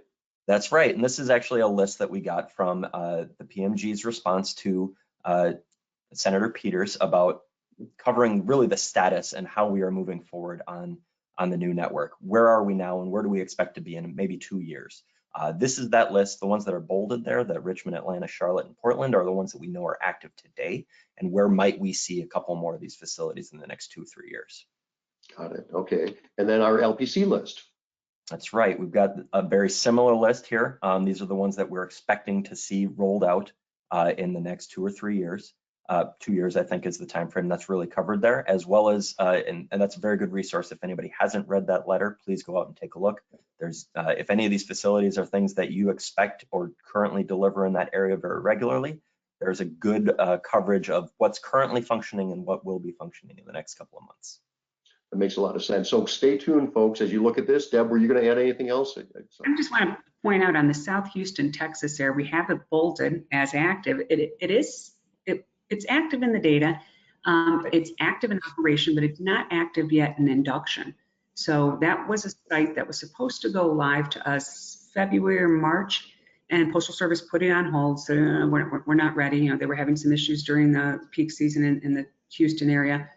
That's right, and this is actually a list that we got from the PMG's response to Senator Peters about covering really the status and how we are moving forward on the new network. Where are we now and where do we expect to be in maybe 2 years? This is that list. The ones that are bolded there, that Richmond, Atlanta, Charlotte, and Portland, are the ones that we know are active today, and where might we see a couple more of these facilities in the next 2-3 years. Got it, okay. And then our LPC list. That's right, we've got a very similar list here. These are the ones that we're expecting to see rolled out in the next 2 or 3 years. 2 years, I think, is the time frame that's really covered there, as well as, and that's a very good resource. If anybody hasn't read that letter, please go out and take a look. There's, if any of these facilities are things that you expect or currently deliver in that area very regularly, there's a good coverage of what's currently functioning and what will be functioning in the next couple of months. That makes a lot of sense. So stay tuned, folks, as you look at this. Deb, were you going to add anything else? I just want to point out on the South Houston, Texas area, we have it bolded as active. It's active in the data. It's active in operation, but it's not active yet in induction. So that was a site that was supposed to go live to us February or March, and Postal Service put it on hold. So we're not ready. They were having some issues during the peak season in the Houston area.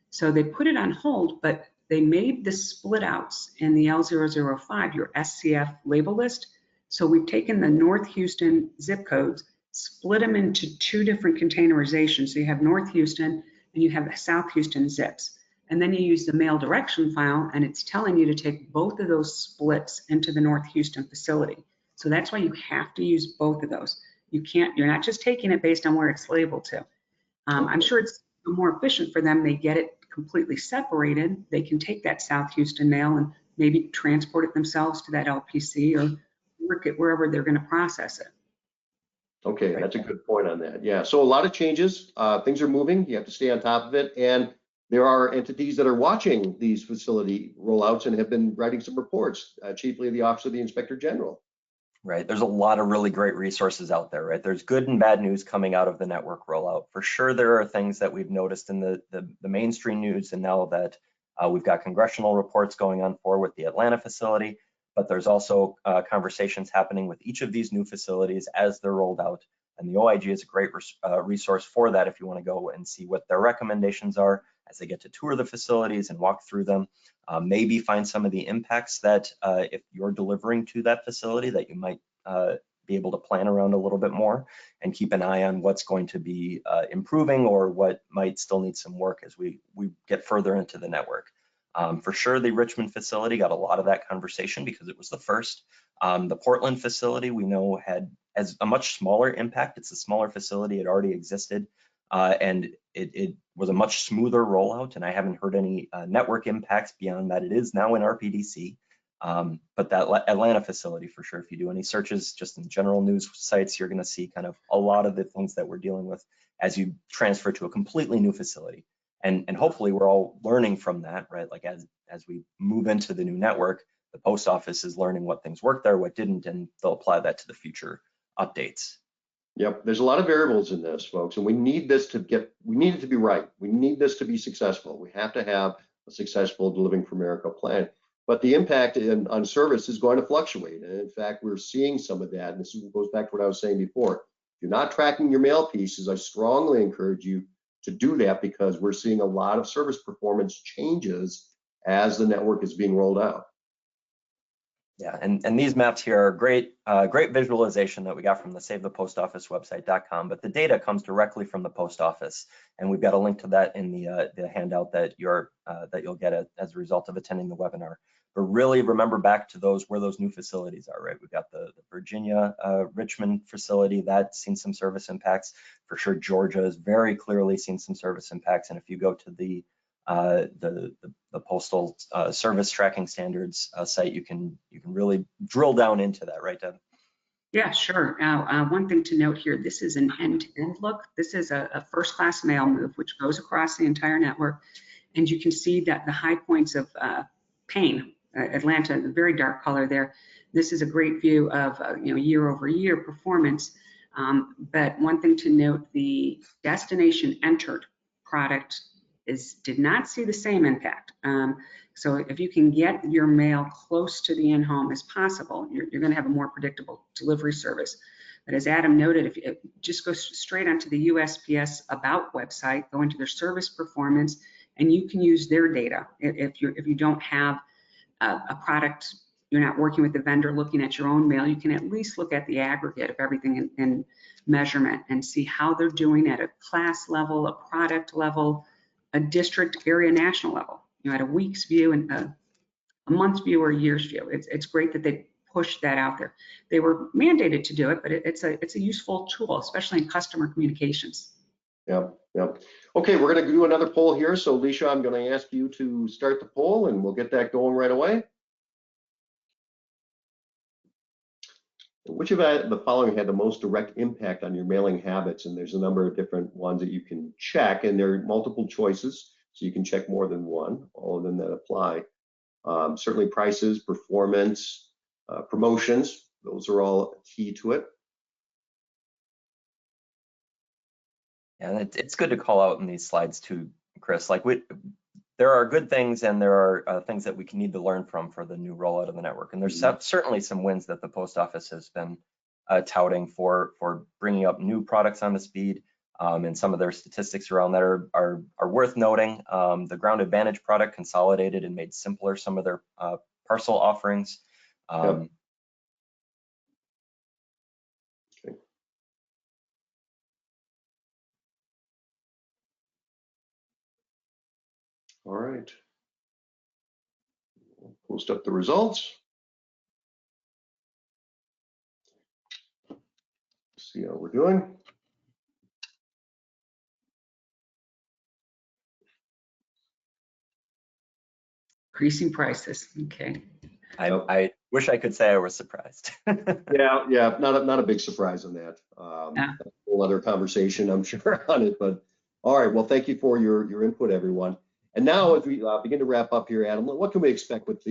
So they put it on hold, but they made the split outs in the L005, your SCF label list. So we've taken the North Houston zip codes, split them into 2 different containerizations. So you have North Houston and you have the South Houston zips. And then you use the mail direction file, and it's telling you to take both of those splits into the North Houston facility. So that's why you have to use both of those. You're not just taking it based on where it's labeled to. I'm sure it's more efficient for them. They get it completely separated. They can take that South Houston mail and maybe transport it themselves to that LPC or work it wherever they're going to process it. Okay, that's a good point on that. Yeah, so a lot of changes. Things are moving. You have to stay on top of it. And there are entities that are watching these facility rollouts and have been writing some reports, chiefly the Office of the Inspector General. Right, there's a lot of really great resources out there, right? There's good and bad news coming out of the network rollout. For sure, there are things that we've noticed in the mainstream news, and now that we've got congressional reports going on with the Atlanta facility, but there's also conversations happening with each of these new facilities as they're rolled out. And the OIG is a great resource for that if you want to go and see what their recommendations are as they get to tour the facilities and walk through them. Maybe find some of the impacts that if you're delivering to that facility that you might be able to plan around a little bit more, and keep an eye on what's going to be improving or what might still need some work as we get further into the network. For sure, the Richmond facility got a lot of that conversation because it was the first. The Portland facility we know had as a much smaller impact. It's a smaller facility, it already existed, and it was a much smoother rollout, and I haven't heard any network impacts beyond that. It is now in RPDC, but that Atlanta facility, for sure, if you do any searches just in general news sites, you're going to see kind of a lot of the things that we're dealing with as you transfer to a completely new facility. And hopefully we're all learning from that, right? Like as we move into the new network, the post office is learning what things worked there, what didn't, and they'll apply that to the future updates. Yep, there's a lot of variables in this, folks, and we need this to we need it to be right. We need this to be successful. We have to have a successful Delivering for America plan. But the impact on service is going to fluctuate. And in fact, we're seeing some of that. And this goes back to what I was saying before. If you're not tracking your mail pieces, I strongly encourage you to do that, because we're seeing a lot of service performance changes as the network is being rolled out. Yeah, and these maps here are great visualization that we got from the SaveThePostOffice.website.com, but the data comes directly from the post office, and we've got a link to that in the handout that you'll get as a result of attending the webinar. But really remember back to where those new facilities are, right? We've got the Virginia Richmond facility that's seen some service impacts. For sure, Georgia has very clearly seen some service impacts, and if you go to the Postal Service Tracking Standards site, you can really drill down into that, right, Deb? Yeah, sure. Now, one thing to note here, this is an end-to-end look. This is a first-class mail move, which goes across the entire network. And you can see that the high points of pain, Atlanta, the very dark color there. This is a great view of year-over-year performance. But one thing to note, the destination entered product did not see the same impact. So if you can get your mail close to the in-home as possible, you're going to have a more predictable delivery service. But as Adam noted, if you just go straight onto the USPS About website, go into their service performance, and you can use their data. If you don't have a product, you're not working with the vendor looking at your own mail, you can at least look at the aggregate of everything in measurement and see how they're doing at a class level, a product level, a district, area, national level, at a week's view and a month's view or a year's view. It's great that they pushed that out there. They were mandated to do it, but it's a useful tool, especially in customer communications. Yeah. Okay, we're going to do another poll here. So, Alicia, I'm going to ask you to start the poll, and we'll get that going right away. Which of the following had the most direct impact on your mailing habits? And there's a number of different ones that you can check, and there are multiple choices, so you can check more than one, all of them that apply. Certainly prices, performance, promotions, those are all key to it. And it's good to call out in these slides too, Chris. Like there are good things, and there are things that we can need to learn from for the new rollout of the network. And there's certainly some wins that the post office has been touting for bringing up new products on the speed. And some of their statistics around that are worth noting. The Ground Advantage product consolidated and made simpler some of their parcel offerings. Okay. All right. We'll post up the results. See how we're doing. Increasing prices. Okay. I wish I could say I was surprised. yeah, not a big surprise on that. A whole other conversation, I'm sure, on it. But all right, well, thank you for your input, everyone. And now, as we begin to wrap up here, Adam, what can we expect with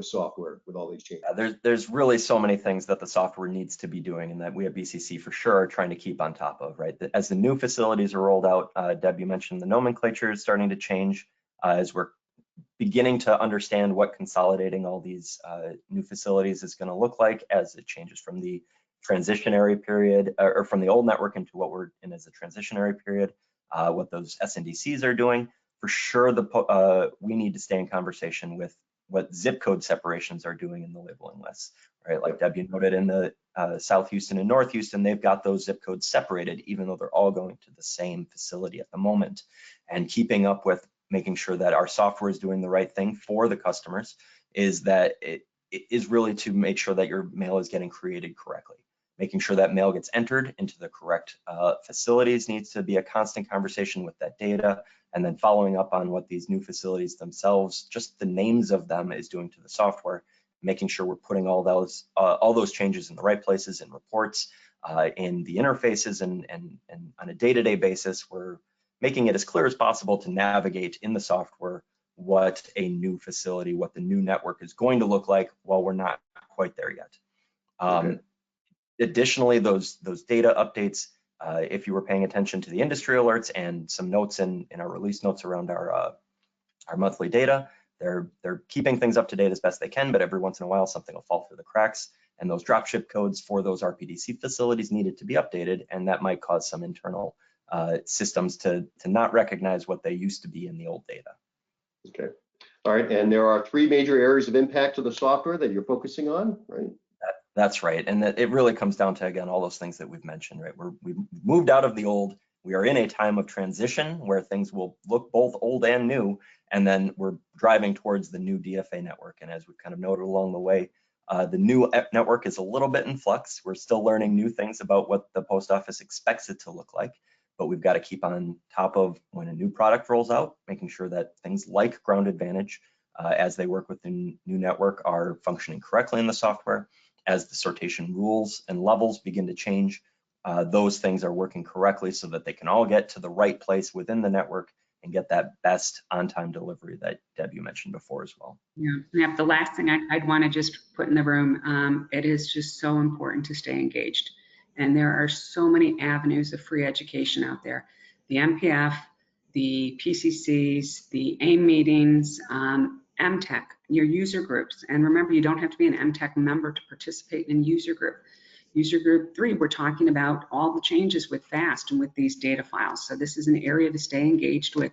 software, with all these changes? There's really so many things that the software needs to be doing, and that we at BCC for sure are trying to keep on top of, right? As the new facilities are rolled out, Deb, you mentioned the nomenclature is starting to change as we're beginning to understand what consolidating all these new facilities is going to look like as it changes from the transitionary period, or from the old network into what we're in as a transitionary period, what those SNDCs are doing. For sure, we need to stay in conversation with what zip code separations are doing in the labeling lists, right? Like Deb, you noted in the South Houston and North Houston, they've got those zip codes separated, even though they're all going to the same facility at the moment. And keeping up with making sure that our software is doing the right thing for the customers is that it is really to make sure that your mail is getting created correctly. Making sure that mail gets entered into the correct facilities needs to be a constant conversation with that data, and then following up on what these new facilities themselves, just the names of them, is doing to the software, making sure we're putting all those changes in the right places in reports, in the interfaces, and on a day-to-day basis, we're making it as clear as possible to navigate in the software what a new facility, what the new network is going to look like while we're not quite there yet. Okay. Additionally, those data updates, if you were paying attention to the industry alerts and some notes in our release notes around our monthly data, they're keeping things up to date as best they can, but every once in a while something will fall through the cracks. and those drop ship codes for those RPDC facilities needed to be updated, and that might cause some internal systems to not recognize what they used to be in the old data. Okay. All right, and there are 3 major areas of impact to the software that you're focusing on, right? That's right, and that it really comes down to, again, all those things that we've mentioned, right? We've moved out of the old. We are in a time of transition where things will look both old and new, and then we're driving towards the new DFA network. And as we've kind of noted along the way, the new network is a little bit in flux. We're still learning new things about what the post office expects it to look like, but we've got to keep on top of when a new product rolls out, making sure that things like Ground Advantage, as they work with the new network, are functioning correctly in the software. As the sortation rules and levels begin to change, those things are working correctly so that they can all get to the right place within the network and get that best on-time delivery that Deb, you mentioned before as well. Yeah, the last thing I'd want to just put in the room, it is just so important to stay engaged. And there are so many avenues of free education out there. The MPF, the PCCs, the AIM meetings, MTech, your user groups. And remember, you don't have to be an MTech member to participate in user group. User group 3, we're talking about all the changes with FAST and with these data files. So this is an area to stay engaged with.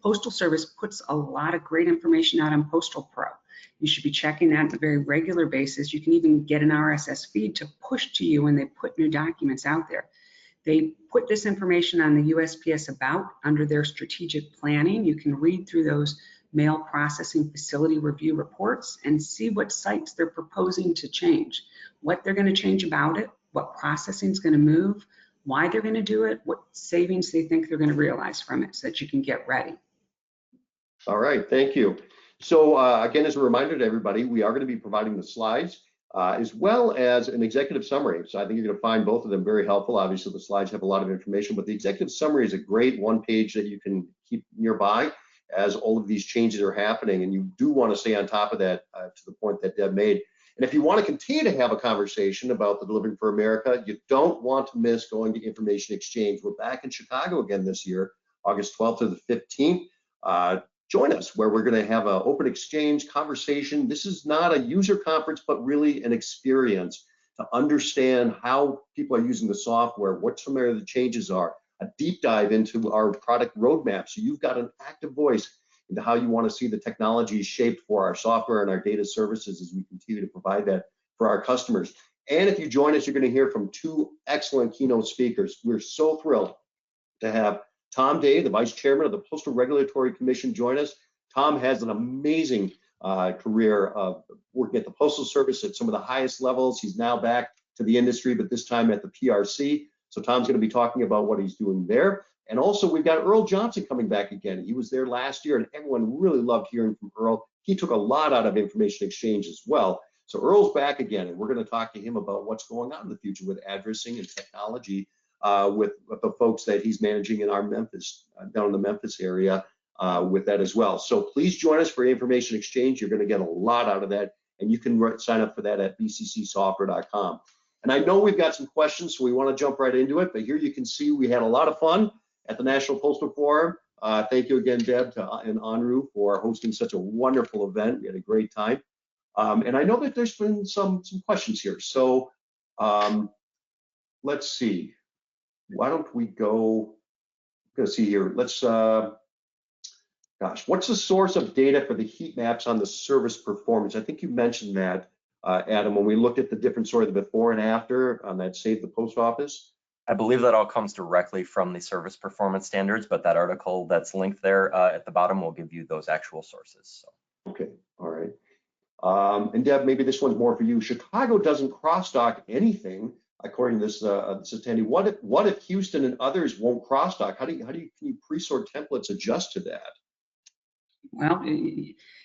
Postal Service puts a lot of great information out on Postal Pro. You should be checking that on a very regular basis. You can even get an RSS feed to push to you when they put new documents out there. They put this information on the USPS About under their strategic planning. You can read through those mail processing facility review reports and see what sites they're proposing to change, what they're going to change about it, what processing is going to move, why they're going to do it, what savings they think they're going to realize from it, so that you can get ready. All right, thank you. So again, as a reminder to everybody, we are going to be providing the slides as well as an executive summary. So I think you're going to find both of them very helpful. Obviously, the slides have a lot of information, but the executive summary is a great one page that you can keep nearby as all of these changes are happening. And you do want to stay on top of that to the point that Deb made. And if you want to continue to have a conversation about the Delivering for America, you don't want to miss going to Information Exchange. We're back in Chicago again this year, August 12th to the 15th. Join us where we're going to have an open exchange conversation. This is not a user conference, but really an experience to understand how people are using the software, what some of the changes are, a deep dive into our product roadmap. So you've got an active voice into how you want to see the technology shaped for our software and our data services as we continue to provide that for our customers. And if you join us, you're going to hear from 2 excellent keynote speakers. We're so thrilled to have Tom Day, the Vice Chairman of the Postal Regulatory Commission, join us. Tom has an amazing career of working at the Postal Service at some of the highest levels. He's now back to the industry, but this time at the PRC. So Tom's going to be talking about what he's doing there. And also we've got Earl Johnson coming back again. He was there last year and everyone really loved hearing from Earl. He took a lot out of Information Exchange as well. So Earl's back again, and we're going to talk to him about what's going on in the future with addressing and technology with the folks that he's managing in our Memphis, down in the Memphis area with that as well. So please join us for Information Exchange. You're going to get a lot out of that, and you can sign up for that at bccsoftware.com. And I know we've got some questions, so we want to jump right into it, but here you can see we had a lot of fun at the National Postal Forum. Thank you again, Deb and ENRU, for hosting such a wonderful event. We had a great time. And I know that there's been some questions here. So let's see. Why don't we go, let's see here. Let's, gosh, what's the source of data for the heat maps on the service performance? I think you mentioned that, Adam, when we looked at the different sort of the before and after on that Save the Post Office. I believe that all comes directly from the service performance standards, but that article that's linked there at the bottom will give you those actual sources. So. Okay, all right. And Deb, maybe this one's more for you. Chicago doesn't cross-dock anything, according to this attendee. What if Houston and others won't cross-dock? Can you pre-sort templates adjust to that? Well,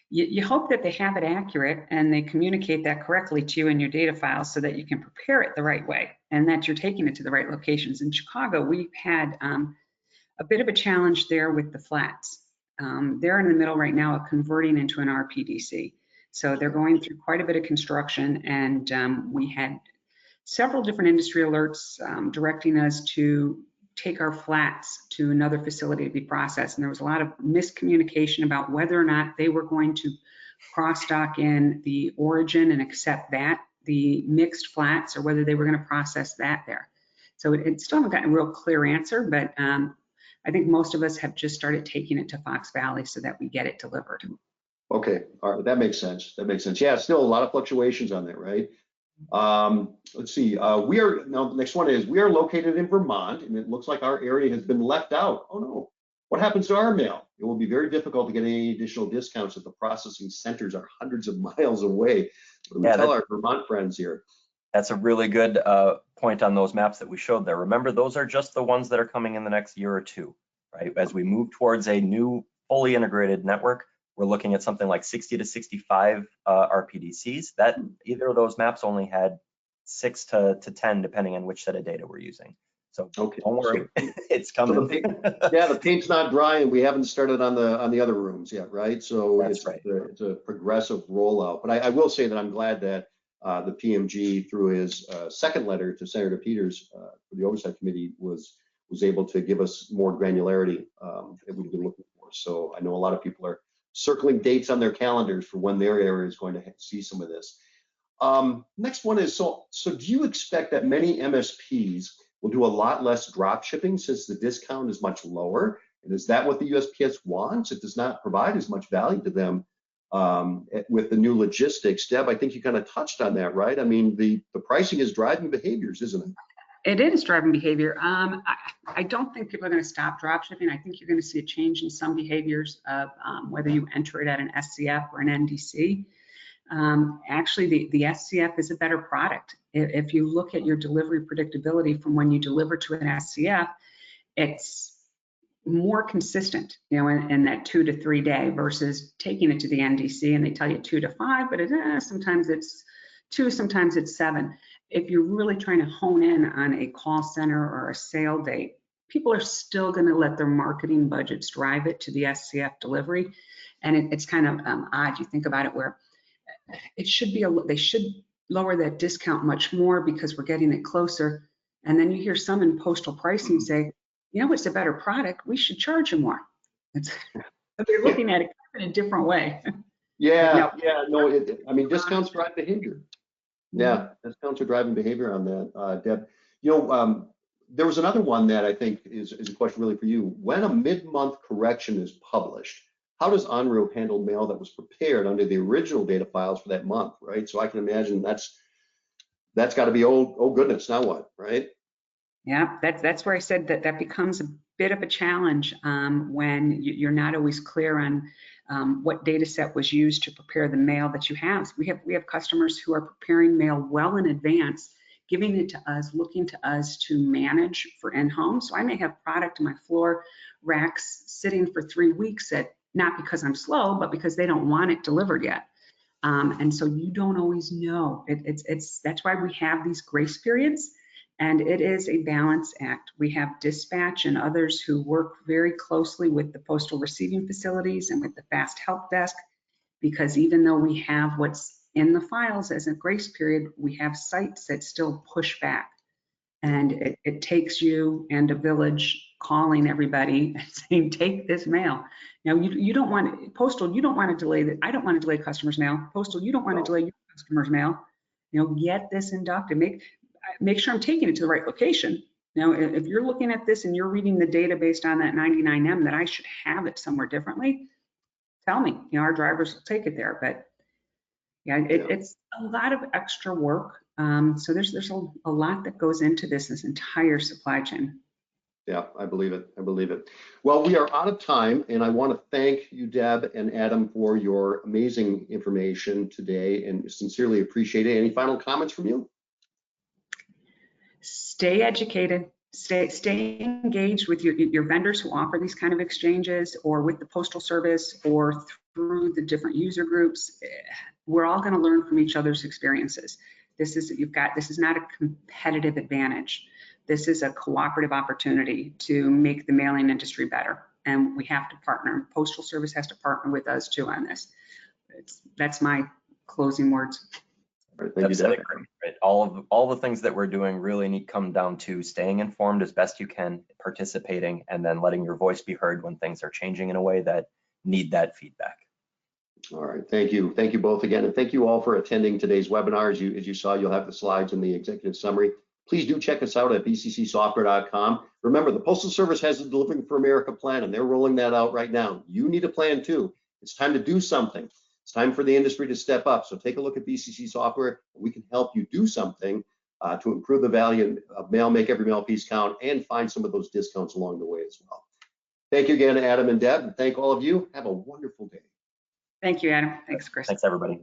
you hope that they have it accurate and they communicate that correctly to you in your data files so that you can prepare it the right way and that you're taking it to the right locations. In Chicago, we've had a bit of a challenge there with the flats. They're in the middle right now of converting into an RPDC. So they're going through quite a bit of construction, and we had several different industry alerts directing us to take our flats to another facility to be processed. And there was a lot of miscommunication about whether or not they were going to cross-dock in the origin and accept that the mixed flats or whether they were going to process that there. So it still haven't gotten a real clear answer, but I think most of us have just started taking it to Fox Valley so that we get it delivered. Okay, all right, that makes sense. That makes sense. Yeah, still a lot of fluctuations on that, right? Let's see. We are now. The next one is we are located in Vermont, and it looks like our area has been left out. Oh no! What happens to our mail? It will be very difficult to get any additional discounts if the processing centers are hundreds of miles away. What do we tell our Vermont friends here? That's a really good point on those maps that we showed there. Remember, those are just the ones that are coming in the next year or two, right? As we move towards a new fully integrated network, we're looking at something like 60 to 65 RPDCs. That either of those maps only had 6 to 10, depending on which set of data we're using. So don't worry, it's coming. So the paint's not dry, and we haven't started on the other rooms yet, right? So it's a progressive rollout. But I will say that I'm glad that the PMG, through his second letter to Senator Peters for the Oversight Committee, was able to give us more granularity that we've been looking for. So I know a lot of people are circling dates on their calendars for when their area is going to see some of this. Next one is, so do you expect that many MSPs will do a lot less drop shipping since the discount is much lower? And is that what the USPS wants? It does not provide as much value to them with the new logistics. Deb, I think you kind of touched on that, right? I mean, the pricing is driving behaviors, isn't it? It is driving behavior. I don't think people are going to stop drop shipping. I think you're going to see a change in some behaviors of whether you enter it at an SCF or an NDC. Actually, the SCF is a better product. If you look at your delivery predictability from when you deliver to an SCF, it's more consistent, you know, in that 2 to 3 day versus taking it to the NDC and they tell you 2 to 5, but sometimes it's 2, sometimes it's 7. If you're really trying to hone in on a call center or a sale date, people are still going to let their marketing budgets drive it to the SCF delivery. And it's kind of odd. You think about it where it should be, they should lower that discount much more because we're getting it closer. And then you hear some in postal pricing say, you know, it's a better product, we should charge you more. They're looking at it in a different way. Yeah, I mean, discounts drive behavior. Yeah, discounts are driving behavior on that, Deb. You know, there was another one that I think is a question really for you. When a mid-month correction is published, how does ENRU handle mail that was prepared under the original data files for that month, right? So I can imagine that's got to be, oh goodness, now what, right? Yeah, that's where I said that becomes a bit of a challenge when you're not always clear on what data set was used to prepare the mail that you have. We have customers who are preparing mail well in advance, giving it to us, looking to us to manage for in-home. So I may have product in my floor racks sitting for 3 weeks not because I'm slow, but because they don't want it delivered yet. And so you don't always know. That's why we have these grace periods. And it is a balance act. We have dispatch and others who work very closely with the postal receiving facilities and with the fast help desk, because even though we have what's in the files as a grace period, we have sites that still push back. And it takes you and a village calling everybody and saying, take this mail. Now, you don't want, Postal, you don't want to delay that. I don't want to delay customers' mail. Postal, you don't want to delay your customers' mail. You know, get this inducted. Make sure I'm taking it to the right location. Now, if you're looking at this and you're reading the data based on that 99M that I should have it somewhere differently, tell me. You know, our drivers will take it there. But yeah, it's a lot of extra work. So there's a lot that goes into this entire supply chain. Yeah, I believe it. I believe it. Well, we are out of time, and I want to thank you, Deb and Adam, for your amazing information today, and sincerely appreciate it. Any final comments from you? Stay educated. Stay engaged with your vendors who offer these kind of exchanges, or with the Postal Service, or through the different user groups. We're all going to learn from each other's experiences. This is not a competitive advantage. This is a cooperative opportunity to make the mailing industry better, and we have to partner. Postal Service has to partner with us too on this. That's my closing words. Right, thank you, Deb. Right. All the things that we're doing really need come down to staying informed as best you can, participating, and then letting your voice be heard when things are changing in a way that need that feedback. All right, thank you both again, and thank you all for attending today's webinar. As you saw, you'll have the slides in the executive summary. Please do check us out at bccsoftware.com. Remember, the Postal Service has the Delivering for America plan, and they're rolling that out right now. You need a plan too. It's time to do something. It's time for the industry to step up. So take a look at BCC Software. We can help you do something to improve the value of mail, make every mail piece count, and find some of those discounts along the way as well. Thank you again, Adam and Deb, and thank all of you. Have a wonderful day. Thank you, Adam. Thanks, Chris. Thanks, everybody.